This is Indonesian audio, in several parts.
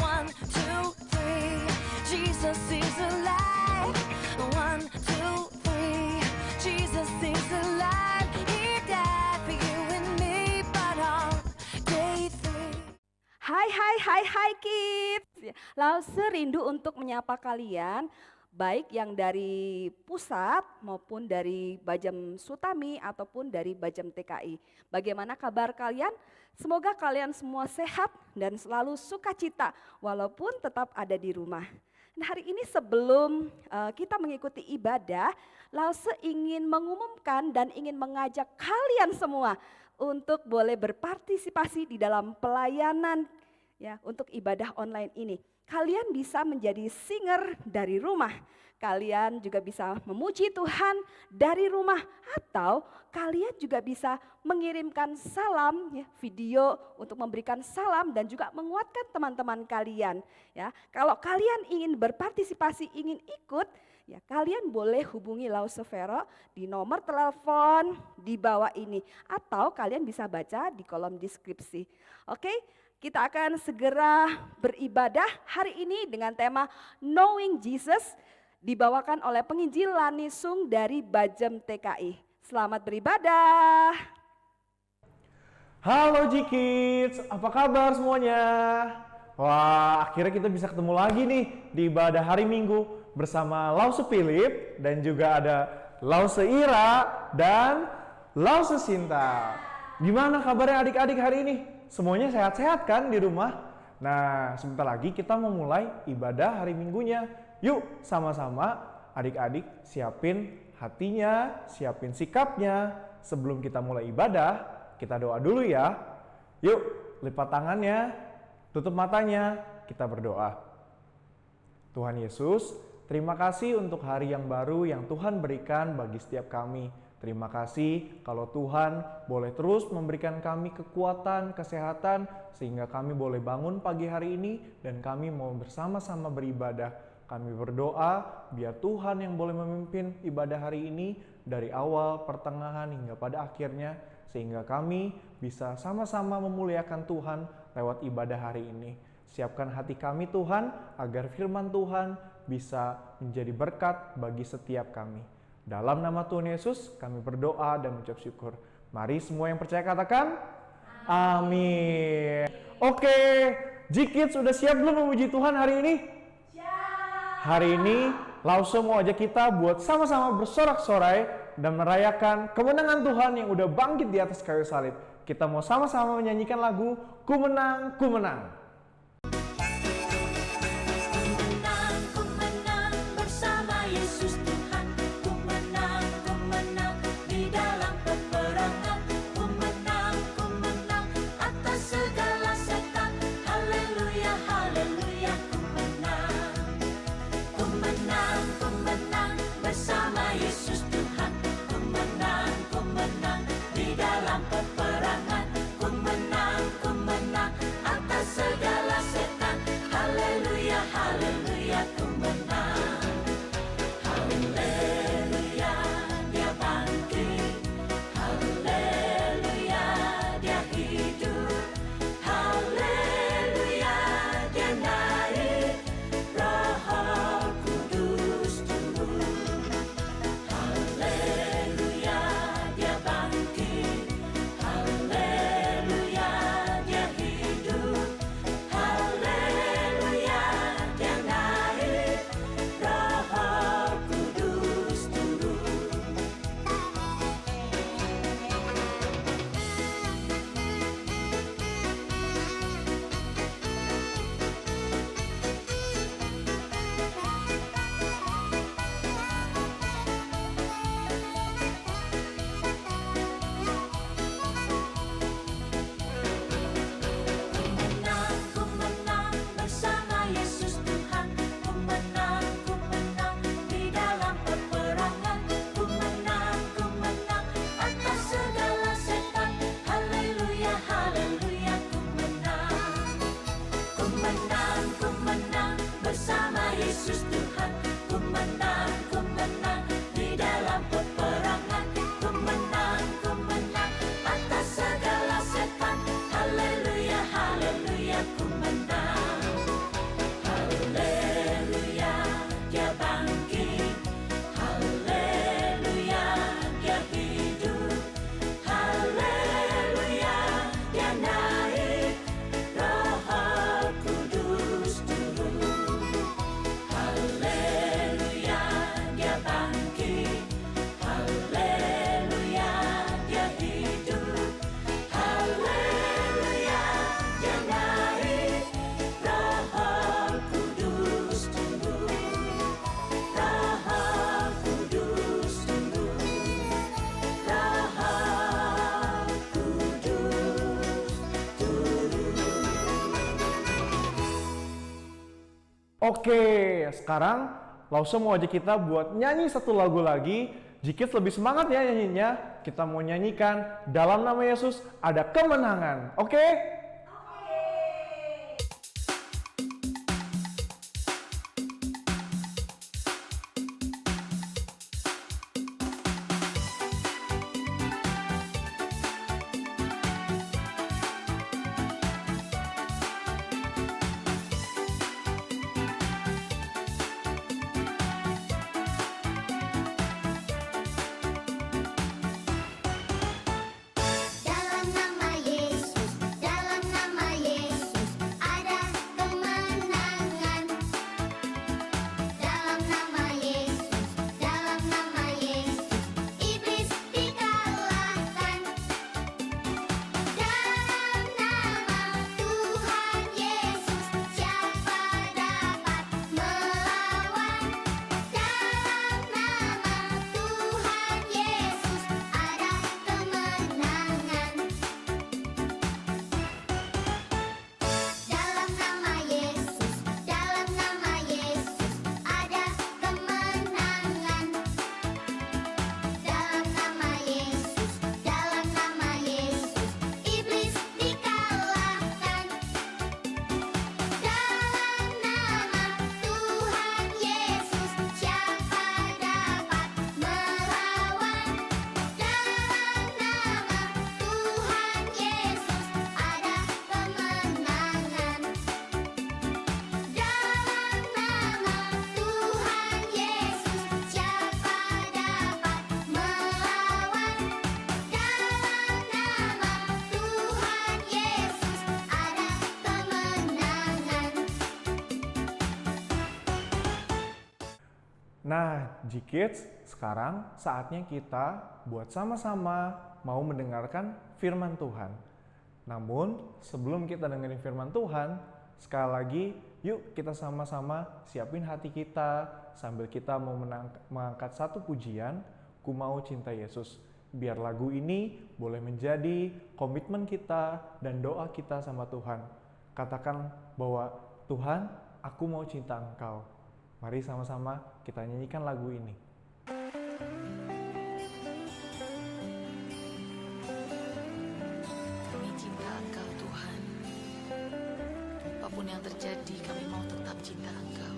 One, two, three, Jesus is alive. One, two, three, Jesus is alive. He died for you and me, but on day three. Hai kids. Lause rindu untuk menyapa kalian, baik yang dari pusat maupun dari Bajam Sutami ataupun dari Bajam TKI. Bagaimana kabar kalian? Semoga kalian semua sehat dan selalu sukacita walaupun tetap ada di rumah. Nah, hari ini sebelum kita mengikuti ibadah, Lause ingin mengumumkan dan ingin mengajak kalian semua untuk boleh berpartisipasi di dalam pelayanan ya untuk ibadah online ini. Kalian bisa menjadi singer dari rumah. Kalian juga bisa memuji Tuhan dari rumah, atau kalian juga bisa mengirimkan salam ya, video untuk memberikan salam dan juga menguatkan teman-teman kalian ya. Kalau kalian ingin berpartisipasi, ingin ikut ya, kalian boleh hubungi Lause Vero di nomor telepon di bawah ini, atau kalian bisa baca di kolom deskripsi. Oke? Kita akan segera beribadah hari ini dengan tema Knowing Jesus, dibawakan oleh penginjil Lanisung dari Bajam TKI. Selamat beribadah. Halo G-Kids, apa kabar semuanya? Wah, akhirnya kita bisa ketemu lagi nih di ibadah hari Minggu bersama Lause Philip dan juga ada Lause Ira dan Lause Sinta. Gimana kabarnya adik-adik hari ini? Semuanya sehat-sehat kan di rumah? Nah, sebentar lagi kita mau mulai ibadah hari Minggunya. Yuk, sama-sama adik-adik siapin hatinya, siapin sikapnya. Sebelum kita mulai ibadah, kita doa dulu ya. Yuk, lipat tangannya, tutup matanya, kita berdoa. Tuhan Yesus, terima kasih untuk hari yang baru yang Tuhan berikan bagi setiap kami. Terima kasih kalau Tuhan boleh terus memberikan kami kekuatan, kesehatan, sehingga kami boleh bangun pagi hari ini dan kami mau bersama-sama beribadah. Kami berdoa biar Tuhan yang boleh memimpin ibadah hari ini dari awal, pertengahan, hingga pada akhirnya, sehingga kami bisa sama-sama memuliakan Tuhan lewat ibadah hari ini. Siapkan hati kami Tuhan, agar firman Tuhan bisa menjadi berkat bagi setiap kami. Dalam nama Tuhan Yesus kami berdoa dan mengucap syukur. Mari semua yang percaya katakan amin. Oke, G-Kids sudah siap belum memuji Tuhan hari ini? Hari ini Lause mau ajak kita buat sama-sama bersorak-sorai dan merayakan kemenangan Tuhan yang udah bangkit di atas kayu salib. Kita mau sama-sama menyanyikan lagu Ku Menang, Ku Menang. Peperangan, ku menang atas segala Oke, sekarang Lause mau ajak kita buat nyanyi satu lagu lagi. Jikit lebih semangat ya nyanyinya. Kita mau nyanyikan Dalam Nama Yesus Ada Kemenangan. Oke? Dalam nama Yesus, dalam nama Yesus ada kemenangan. Dalam nama Yesus, dalam nama Yesus iblis dikalahkan. Dalam nama Tuhan Yesus siapa dapat melawan? Dalam nama Tuhan Yesus ada kemenangan. Dalam nama Yesus, dalam nama Yesus ada kemenangan. Dalam nama Yesus, dalam nama Yesus iblis dikalahkan. Dalam nama Tuhan Yesus siapa dapat melawan? Dalam nama Tuhan Yesus ada kemenangan. Dalam nama Tuhan Yesus siapa dapat melawan? Dalam nama Tuhan Yesus ada kemenangan. Nah, G-Kids, sekarang saatnya kita buat sama-sama mau mendengarkan firman Tuhan. Namun, sebelum kita dengerin firman Tuhan, sekali lagi, yuk kita sama-sama siapin hati kita sambil kita mau mengangkat satu pujian, Ku Mau Cinta Yesus. Biar lagu ini boleh menjadi komitmen kita dan doa kita sama Tuhan. Katakan bahwa Tuhan, aku mau cinta Engkau. Mari sama-sama kita nyanyikan lagu ini. Kami cinta Engkau Tuhan. Apapun yang terjadi, kami mau tetap cinta Engkau.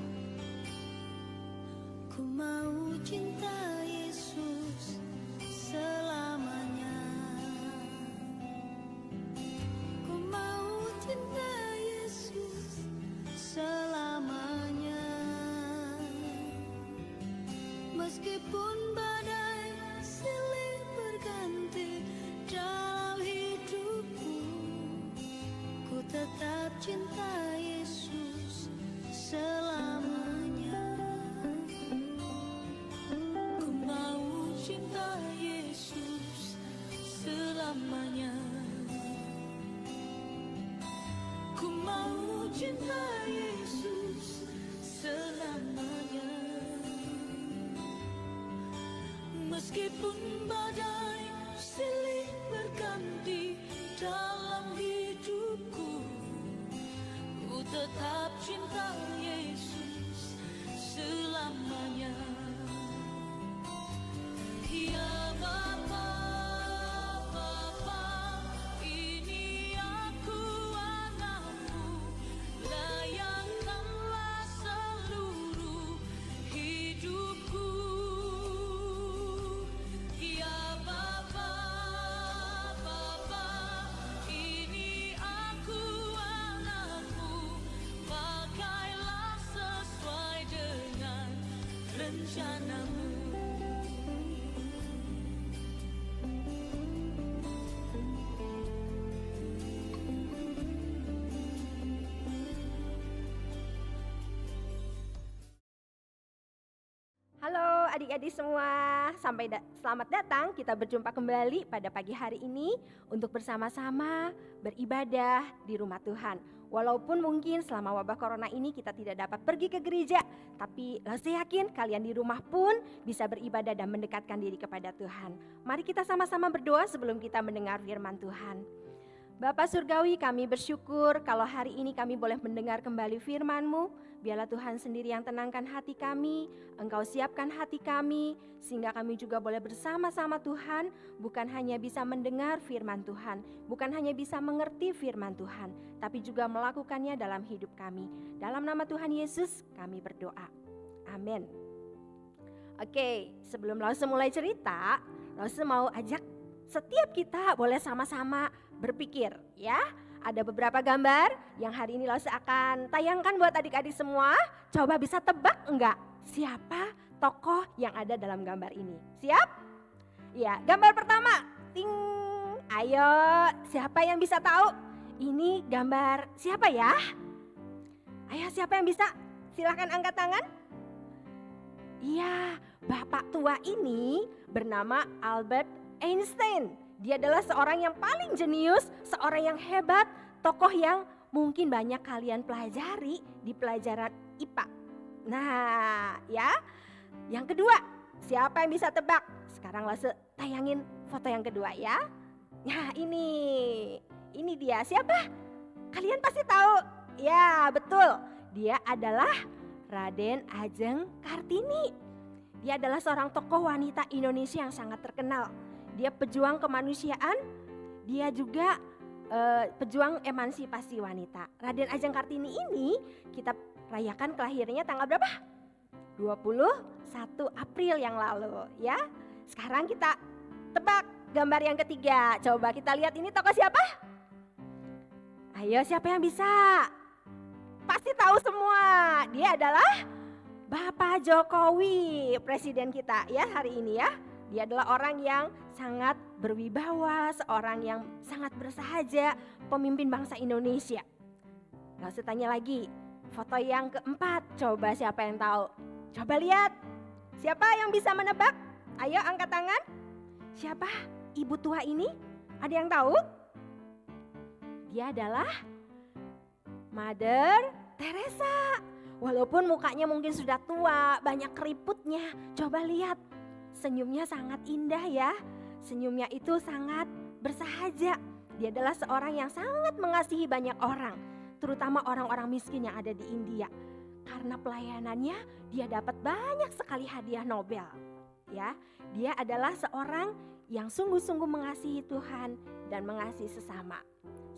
Ku mau cinta Yesus selamanya. Ku mau cinta Yesus selamanya. Meskipun badai silih berganti dalam hidupku, ku tetap cinta Yesus selamanya. Ku mau cinta Yesus selamanya. Ku mau cinta Yesus selamanya. Meskipun badai silih berganti dalam hidupku, ku tetap cinta Yesus selamanya. Ya Bapa, Bapa, ini aku anakmu, layakkanlah seluruh hidupku. Ya Bapa, Bapa, ini aku anakmu, pakailah sesuai dengan rencanamu. Halo adik-adik semua, selamat datang. Kita berjumpa kembali pada pagi hari ini untuk bersama-sama beribadah di rumah Tuhan. Walaupun mungkin selama wabah corona ini kita tidak dapat pergi ke gereja, tapi saya yakin kalian di rumah pun bisa beribadah dan mendekatkan diri kepada Tuhan. Mari kita sama-sama berdoa sebelum kita mendengar firman Tuhan. Bapa Surgawi, kami bersyukur kalau hari ini kami boleh mendengar kembali firman-Mu. Biarlah Tuhan sendiri yang tenangkan hati kami, Engkau siapkan hati kami, sehingga kami juga boleh bersama-sama Tuhan, bukan hanya bisa mendengar firman Tuhan, bukan hanya bisa mengerti firman Tuhan, tapi juga melakukannya dalam hidup kami. Dalam nama Tuhan Yesus kami berdoa. Amin. Oke, sebelum Lause mulai cerita, Lause mau ajak setiap kita boleh sama-sama berpikir ya. Ada beberapa gambar yang hari ini Lause akan tayangkan buat adik-adik semua. Coba bisa tebak enggak siapa tokoh yang ada dalam gambar ini? Siap? Ya, gambar pertama. Ting. Ayo, siapa yang bisa tahu? Ini gambar siapa ya? Ayo, siapa yang bisa? Silahkan angkat tangan. Iya, bapak tua ini bernama Albert Einstein. Dia adalah seorang yang paling jenius, seorang yang hebat, tokoh yang mungkin banyak kalian pelajari di pelajaran IPA. Nah, ya. Yang kedua, siapa yang bisa tebak? Sekarang Lause tayangin foto yang kedua ya. Nah, ini dia. Siapa? Kalian pasti tahu. Ya, betul. Dia adalah Raden Ajeng Kartini. Dia adalah seorang tokoh wanita Indonesia yang sangat terkenal. Dia pejuang kemanusiaan, dia juga pejuang emansipasi wanita. Raden Ajeng Kartini ini kita rayakan kelahirannya tanggal berapa? 21 April yang lalu ya. Sekarang kita tebak gambar yang ketiga. Coba kita lihat ini tokoh siapa? Ayo, siapa yang bisa? Pasti tahu semua. Dia adalah Bapak Jokowi, presiden kita ya hari ini ya. Dia adalah orang yang sangat berwibawa, seorang yang sangat bersahaja, pemimpin bangsa Indonesia. Lalu saya tanya lagi, foto yang keempat, coba siapa yang tahu? Coba lihat, siapa yang bisa menebak? Ayo angkat tangan. Siapa ibu tua ini? Ada yang tahu? Dia adalah Mother Teresa. Walaupun mukanya mungkin sudah tua, banyak keriputnya, coba lihat. Senyumnya sangat indah ya, senyumnya itu sangat bersahaja. Dia adalah seorang yang sangat mengasihi banyak orang, terutama orang-orang miskin yang ada di India. Karena pelayanannya dia dapat banyak sekali hadiah Nobel. Ya, dia adalah seorang yang sungguh-sungguh mengasihi Tuhan dan mengasihi sesama.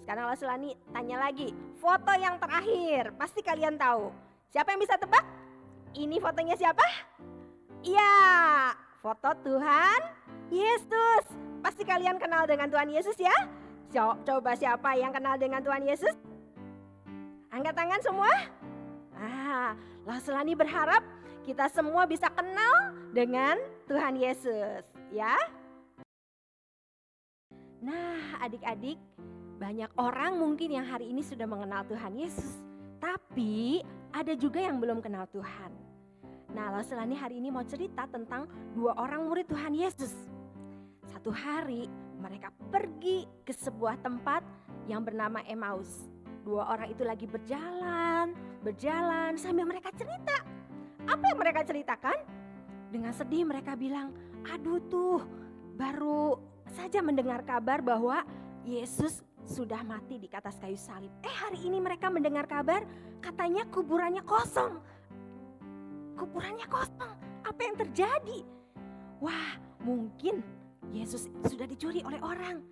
Sekarang Lasulani tanya lagi, foto yang terakhir pasti kalian tahu. Siapa yang bisa tebak? Ini fotonya siapa? Iya, foto Tuhan Yesus. Pasti kalian kenal dengan Tuhan Yesus ya? Coba siapa yang kenal dengan Tuhan Yesus? Angkat tangan semua. Lasulani berharap kita semua bisa kenal dengan Tuhan Yesus ya. Nah, adik-adik, banyak orang mungkin yang hari ini sudah mengenal Tuhan Yesus, tapi ada juga yang belum kenal Tuhan. Nah, Lasulani hari ini mau cerita tentang dua orang murid Tuhan Yesus. Satu hari mereka pergi ke sebuah tempat yang bernama Emmaus. Dua orang itu lagi berjalan sambil mereka cerita. Apa yang mereka ceritakan? Dengan sedih mereka bilang, aduh tuh baru saja mendengar kabar bahwa Yesus sudah mati di atas kayu salib. Hari ini mereka mendengar kabar katanya kuburannya kosong. Kuburannya kosong. Apa yang terjadi? Wah, mungkin Yesus sudah dicuri oleh orang.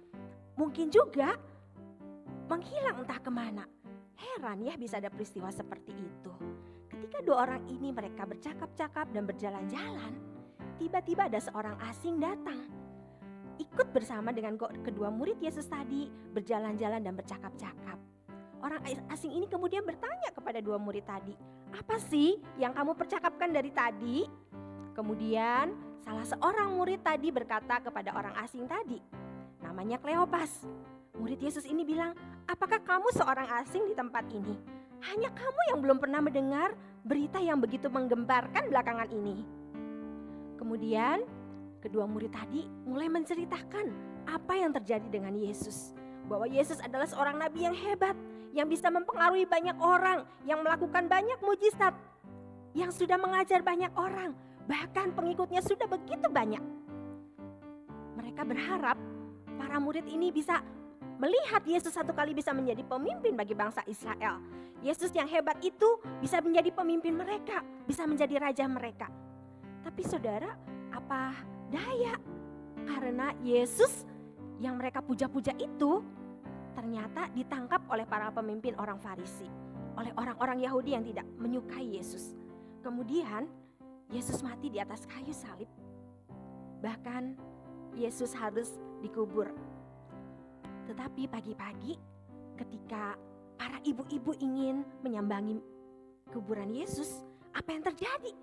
Mungkin juga menghilang entah kemana. Heran ya bisa ada peristiwa seperti itu. Ketika dua orang ini mereka bercakap-cakap dan berjalan-jalan, tiba-tiba ada seorang asing datang. Ikut bersama dengan kedua murid Yesus tadi berjalan-jalan dan bercakap-cakap. Orang asing ini kemudian bertanya kepada dua murid tadi, apa sih yang kamu percakapkan dari tadi? Kemudian salah seorang murid tadi berkata kepada orang asing tadi, namanya Kleopas. Murid Yesus ini bilang, apakah kamu seorang asing di tempat ini? Hanya kamu yang belum pernah mendengar berita yang begitu menggemparkan belakangan ini. Kemudian kedua murid tadi mulai menceritakan apa yang terjadi dengan Yesus. Bahwa Yesus adalah seorang nabi yang hebat, yang bisa mempengaruhi banyak orang, yang melakukan banyak mujizat, yang sudah mengajar banyak orang, bahkan pengikutnya sudah begitu banyak. Mereka berharap para murid ini bisa melihat Yesus satu kali bisa menjadi pemimpin bagi bangsa Israel. Yesus yang hebat itu bisa menjadi pemimpin mereka, bisa menjadi raja mereka. Tapi saudara, apa daya? Karena Yesus yang mereka puja-puja itu ternyata ditangkap oleh para pemimpin orang Farisi, oleh orang-orang Yahudi yang tidak menyukai Yesus. Kemudian Yesus mati di atas kayu salib. Bahkan Yesus harus dikubur. Tetapi pagi-pagi ketika para ibu-ibu ingin menyambangi kuburan Yesus, apa yang terjadi?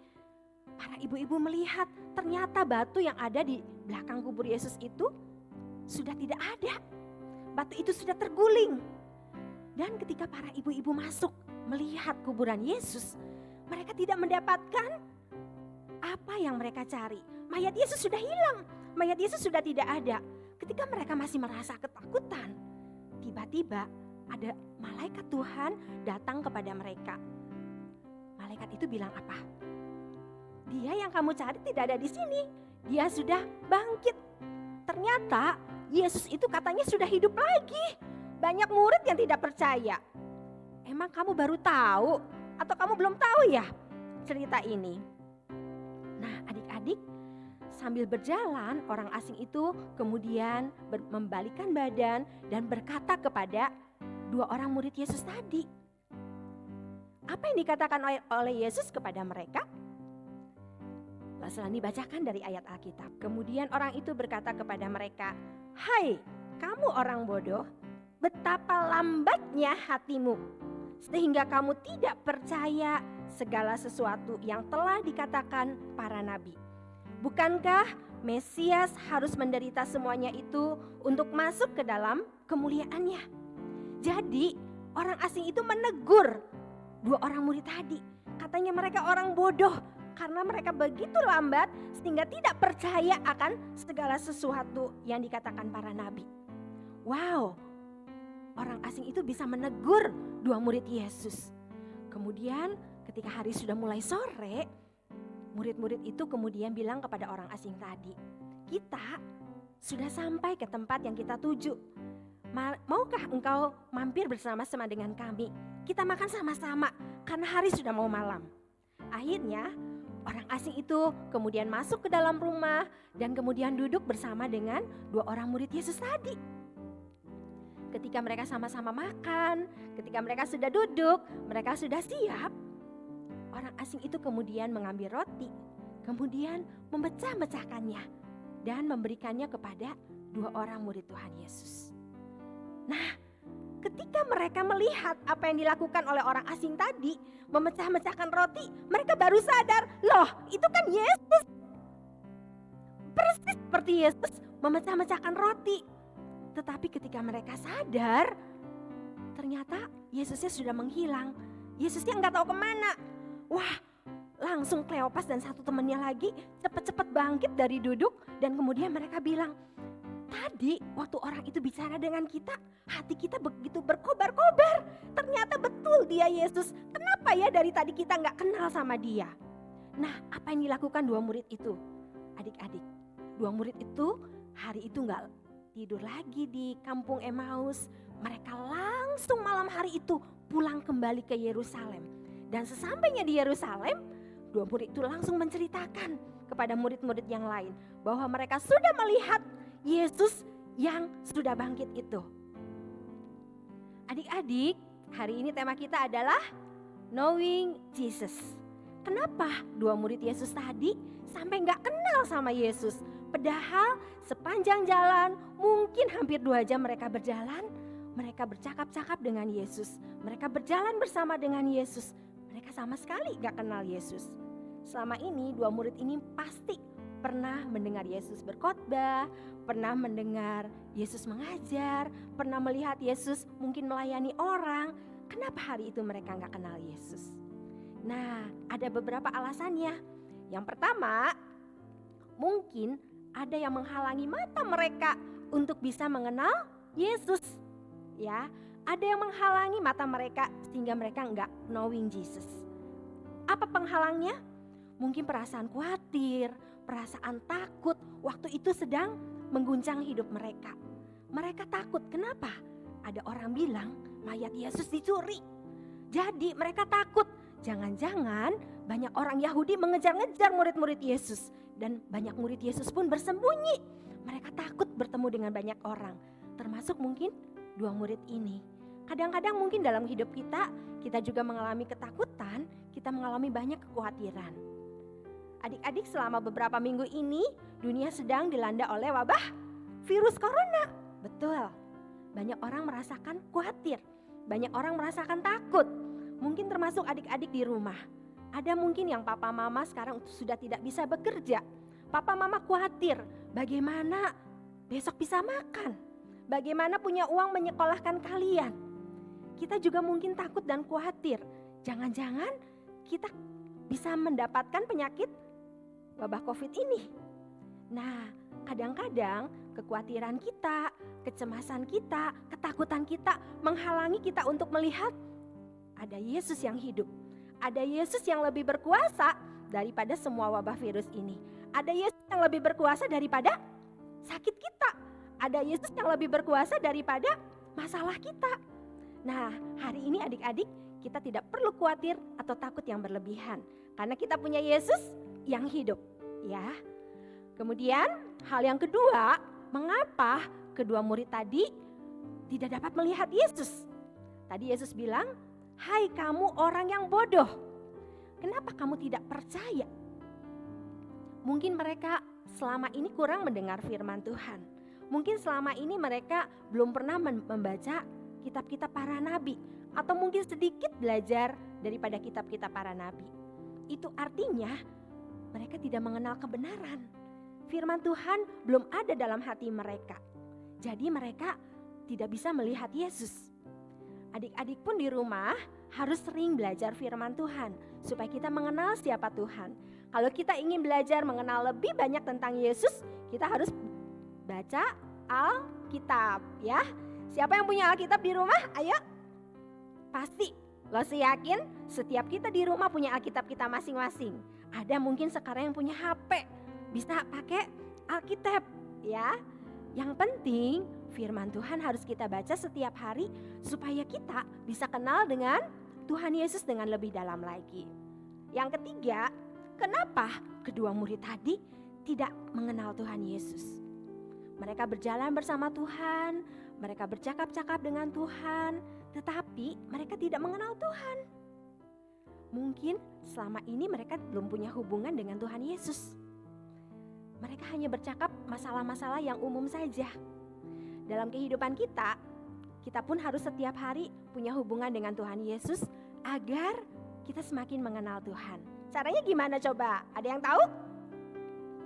Para ibu-ibu melihat ternyata batu yang ada di belakang kubur Yesus itu sudah tidak ada. Batu itu sudah terguling. Dan ketika para ibu-ibu masuk melihat kuburan Yesus, mereka tidak mendapatkan apa yang mereka cari. Mayat Yesus sudah hilang, mayat Yesus sudah tidak ada. Ketika mereka masih merasa ketakutan, tiba-tiba ada malaikat Tuhan datang kepada mereka. Malaikat itu bilang apa? Dia yang kamu cari tidak ada di sini, dia sudah bangkit. Ternyata Yesus itu katanya sudah hidup lagi. Banyak murid yang tidak percaya. Emang kamu baru tahu atau kamu belum tahu ya cerita ini? Nah, adik-adik, sambil berjalan orang asing itu kemudian membalikkan badan dan berkata kepada dua orang murid Yesus tadi. Apa yang dikatakan oleh Yesus kepada mereka? Selanjutnya dibacakan dari ayat Alkitab. Kemudian orang itu berkata kepada mereka, "Hai, kamu orang bodoh, betapa lambatnya hatimu, sehingga kamu tidak percaya segala sesuatu yang telah dikatakan para nabi. Bukankah Mesias harus menderita semuanya itu untuk masuk ke dalam kemuliaannya?" Jadi orang asing itu menegur dua orang murid tadi. Katanya mereka orang bodoh karena mereka begitu lambat sehingga tidak percaya akan segala sesuatu yang dikatakan para nabi. Wow, orang asing itu bisa menegur dua murid Yesus. Kemudian ketika hari sudah mulai sore, murid-murid itu kemudian bilang kepada orang asing tadi, "Kita sudah sampai ke tempat yang kita tuju. Maukah engkau mampir bersama-sama dengan kami? Kita makan sama-sama karena hari sudah mau malam." Akhirnya orang asing itu kemudian masuk ke dalam rumah dan kemudian duduk bersama dengan dua orang murid Yesus tadi. Ketika mereka sama-sama makan, ketika mereka sudah duduk, mereka sudah siap, orang asing itu kemudian mengambil roti, kemudian memecah-mecahkannya dan memberikannya kepada dua orang murid Tuhan Yesus. Nah, ketika mereka melihat apa yang dilakukan oleh orang asing tadi, memecah-mecahkan roti, mereka baru sadar, loh itu kan Yesus. Persis seperti Yesus memecah-mecahkan roti. Tetapi ketika mereka sadar, ternyata Yesusnya sudah menghilang. Yesusnya nggak tahu kemana. Wah, langsung Kleopas dan satu temannya lagi cepat-cepat bangkit dari duduk dan kemudian mereka bilang, "Tadi waktu orang itu bicara dengan kita, hati kita begitu berkobar-kobar. Ternyata betul dia Yesus. Kenapa ya dari tadi kita nggak kenal sama dia?" Nah, apa yang dilakukan dua murid itu? Adik-adik, dua murid itu hari itu nggak tidur lagi di kampung Emmaus. Mereka langsung malam hari itu pulang kembali ke Yerusalem. Dan sesampainya di Yerusalem, dua murid itu langsung menceritakan kepada murid-murid yang lain bahwa mereka sudah melihat Yesus yang sudah bangkit itu. Adik-adik, hari ini tema kita adalah Knowing Jesus. Kenapa dua murid Yesus tadi sampai gak kenal sama Yesus? Padahal sepanjang jalan, mungkin hampir 2 jam mereka berjalan, mereka bercakap-cakap dengan Yesus. Mereka berjalan bersama dengan Yesus. Mereka sama sekali gak kenal Yesus. Selama ini dua murid ini pasti pernah mendengar Yesus berkhotbah, pernah mendengar Yesus mengajar, pernah melihat Yesus mungkin melayani orang. Kenapa hari itu mereka gak kenal Yesus? Nah, ada beberapa alasannya. Yang pertama, mungkin ada yang menghalangi mata mereka untuk bisa mengenal Yesus. Ya, ada yang menghalangi mata mereka sehingga mereka nggak knowing Jesus. Apa penghalangnya? Mungkin perasaan khawatir, perasaan takut waktu itu sedang mengguncang hidup mereka. Mereka takut, kenapa? ada orang bilang mayat Yesus dicuri. Jadi mereka takut, jangan-jangan banyak orang Yahudi mengejar-ngejar murid-murid Yesus. Dan banyak murid Yesus pun bersembunyi. Mereka takut bertemu dengan banyak orang, termasuk mungkin 2 murid ini. Kadang-kadang mungkin dalam hidup kita juga mengalami ketakutan, kita mengalami banyak kekhawatiran. Adik-adik, selama beberapa minggu ini dunia sedang dilanda oleh wabah virus corona. Betul, banyak orang merasakan khawatir, banyak orang merasakan takut. Mungkin termasuk adik-adik di rumah. Ada mungkin yang papa mama sekarang sudah tidak bisa bekerja. Papa mama khawatir bagaimana besok bisa makan, bagaimana punya uang menyekolahkan kalian. Kita juga mungkin takut dan khawatir, jangan-jangan kita bisa mendapatkan penyakit wabah COVID ini. Nah, kadang-kadang kekhawatiran kita, kecemasan kita, ketakutan kita menghalangi kita untuk melihat ada Yesus yang hidup. Ada Yesus yang lebih berkuasa daripada semua wabah virus ini. Ada Yesus yang lebih berkuasa daripada sakit kita. Ada Yesus yang lebih berkuasa daripada masalah kita. Nah, hari ini adik-adik, kita tidak perlu khawatir atau takut yang berlebihan. Karena kita punya Yesus yang hidup, ya. Kemudian hal yang kedua, mengapa kedua murid tadi tidak dapat melihat Yesus? Tadi Yesus bilang, "Hai kamu orang yang bodoh, kenapa kamu tidak percaya?" Mungkin mereka selama ini kurang mendengar firman Tuhan. Mungkin selama ini mereka belum pernah membaca kitab-kitab para nabi. Atau mungkin sedikit belajar daripada kitab-kitab para nabi. Itu artinya mereka tidak mengenal kebenaran. Firman Tuhan belum ada dalam hati mereka. Jadi mereka tidak bisa melihat Yesus. Adik-adik pun di rumah harus sering belajar firman Tuhan supaya kita mengenal siapa Tuhan. Kalau kita ingin belajar mengenal lebih banyak tentang Yesus, kita harus baca Alkitab, ya. Siapa yang punya Alkitab di rumah? Ayo. Pasti, lo yakin setiap kita di rumah punya Alkitab kita masing-masing. Ada mungkin sekarang yang punya HP, bisa pakai Alkitab, ya. Yang penting firman Tuhan harus kita baca setiap hari supaya kita bisa kenal dengan Tuhan Yesus dengan lebih dalam lagi. Yang ketiga, kenapa kedua murid tadi tidak mengenal Tuhan Yesus? Mereka berjalan bersama Tuhan, mereka bercakap-cakap dengan Tuhan, tetapi mereka tidak mengenal Tuhan. Mungkin selama ini mereka belum punya hubungan dengan Tuhan Yesus. Mereka hanya bercakap masalah-masalah yang umum saja. Dalam kehidupan kita pun harus setiap hari punya hubungan dengan Tuhan Yesus agar kita semakin mengenal Tuhan. Caranya gimana coba? Ada yang tahu?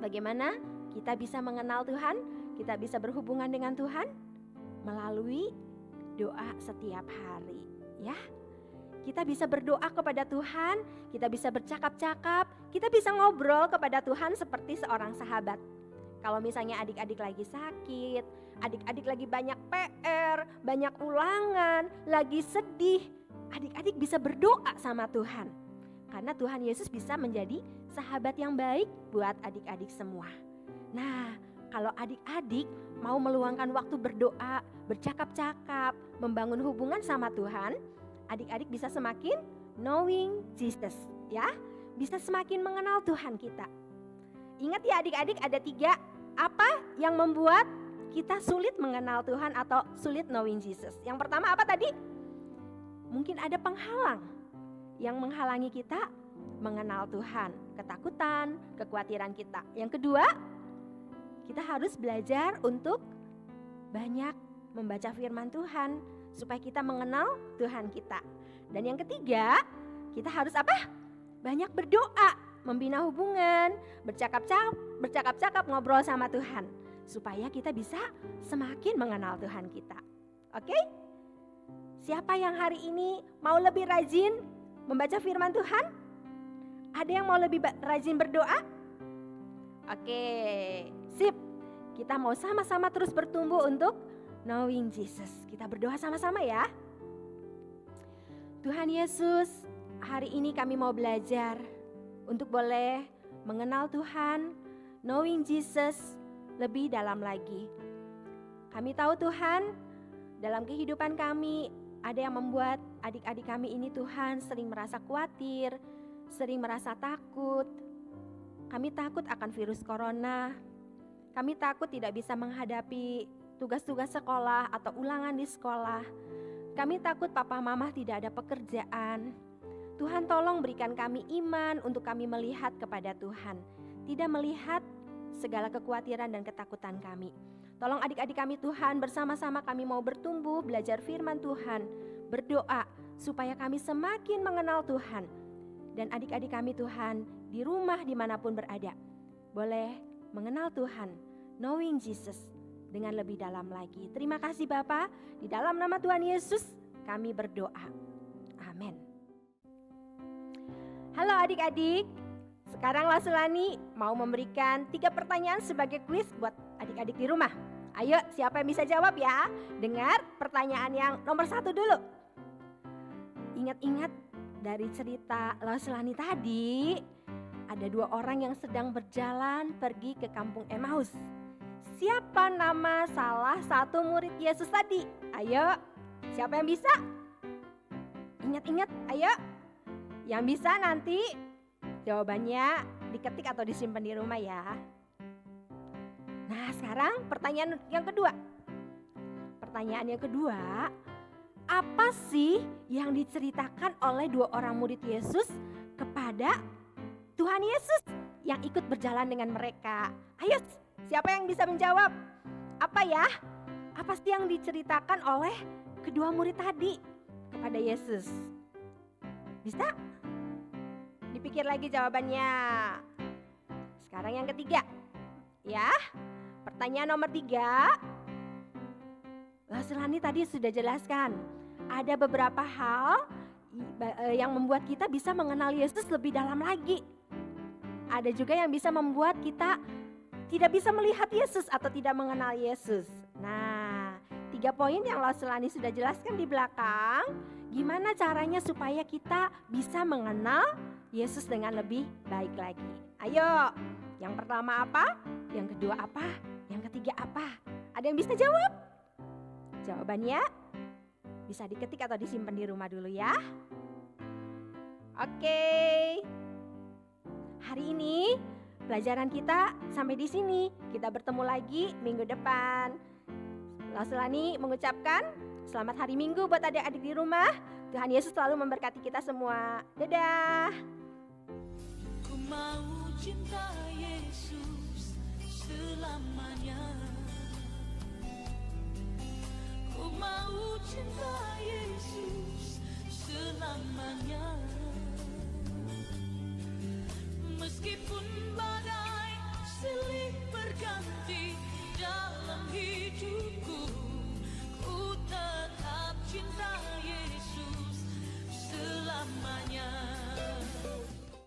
Bagaimana kita bisa mengenal Tuhan? Kita bisa berhubungan dengan Tuhan melalui doa setiap hari, ya. Kita bisa berdoa kepada Tuhan, kita bisa bercakap-cakap, kita bisa ngobrol kepada Tuhan seperti seorang sahabat. Kalau misalnya adik-adik lagi sakit, adik-adik lagi banyak PR, banyak ulangan, lagi sedih, adik-adik bisa berdoa sama Tuhan. Karena Tuhan Yesus bisa menjadi sahabat yang baik buat adik-adik semua. Nah, kalau adik-adik mau meluangkan waktu berdoa, bercakap-cakap, membangun hubungan sama Tuhan, adik-adik bisa semakin knowing Jesus, ya. Bisa semakin mengenal Tuhan kita. Ingat ya adik-adik, ada 3 apa yang membuat kita sulit mengenal Tuhan atau sulit knowing Jesus. Yang pertama apa tadi? Mungkin ada penghalang yang menghalangi kita mengenal Tuhan. Ketakutan, kekhawatiran kita. Yang kedua, kita harus belajar untuk banyak membaca firman Tuhan supaya kita mengenal Tuhan kita. Dan yang ketiga, kita harus apa? Banyak berdoa, membina hubungan, bercakap-cakap, ngobrol sama Tuhan supaya kita bisa semakin mengenal Tuhan kita. Oke? Siapa yang hari ini mau lebih rajin membaca firman Tuhan? Ada yang mau lebih rajin berdoa? Oke, sip. Kita mau sama-sama terus bertumbuh untuk knowing Jesus. Kita berdoa sama-sama ya. Tuhan Yesus, hari ini kami mau belajar untuk boleh mengenal Tuhan, knowing Jesus lebih dalam lagi. Kami tahu Tuhan, dalam kehidupan kami ada yang membuat adik-adik kami ini Tuhan sering merasa khawatir, sering merasa takut. Kami takut akan virus corona. Kami takut tidak bisa menghadapi tugas-tugas sekolah atau ulangan di sekolah. Kami takut papa mama tidak ada pekerjaan. Tuhan tolong berikan kami iman untuk kami melihat kepada Tuhan, tidak melihat segala kekhawatiran dan ketakutan kami. Tolong adik-adik kami Tuhan, bersama-sama kami mau bertumbuh, belajar firman Tuhan, berdoa supaya kami semakin mengenal Tuhan. Dan adik-adik kami Tuhan di rumah dimanapun berada, boleh mengenal Tuhan, knowing Jesus dengan lebih dalam lagi. Terima kasih Bapa, di dalam nama Tuhan Yesus kami berdoa. Amin. Halo adik-adik, sekarang Lasulani mau memberikan 3 pertanyaan sebagai kuis buat adik-adik di rumah. Ayo, siapa yang bisa jawab ya? Dengar pertanyaan yang nomor 1 dulu. Ingat-ingat dari cerita Lasulani tadi, ada 2 orang yang sedang berjalan pergi ke kampung Emmaus. Siapa nama salah satu murid Yesus tadi? Ayo, siapa yang bisa? Ingat-ingat, ayo. Yang bisa nanti jawabannya diketik atau disimpan di rumah ya. Nah sekarang pertanyaan yang kedua. Pertanyaan yang kedua, apa sih yang diceritakan oleh 2 orang murid Yesus kepada Tuhan Yesus yang ikut berjalan dengan mereka? Ayo, siapa yang bisa menjawab? Apa ya? Apa sih yang diceritakan oleh kedua murid tadi kepada Yesus? Bisa? Dipikir lagi jawabannya. Sekarang yang ketiga. Ya, pertanyaan nomor 3. Lasulani tadi sudah jelaskan. Ada beberapa hal yang membuat kita bisa mengenal Yesus lebih dalam lagi. Ada juga yang bisa membuat kita tidak bisa melihat Yesus atau tidak mengenal Yesus. Nah, 3 poin yang Lasulani sudah jelaskan di belakang. Gimana caranya supaya kita bisa mengenal Yesus dengan lebih baik lagi. Ayo, yang pertama apa? Yang kedua apa? Yang ketiga apa? Ada yang bisa jawab? Jawabannya bisa diketik atau disimpan di rumah dulu ya. Oke. Hari ini pelajaran kita sampai di sini. Kita bertemu lagi minggu depan. Lasulani mengucapkan selamat hari Minggu buat adik-adik di rumah. Tuhan Yesus selalu memberkati kita semua. Dadah. Ku mau cinta Yesus selamanya. Ku mau cinta Yesus selamanya. Meskipun badai silih berganti.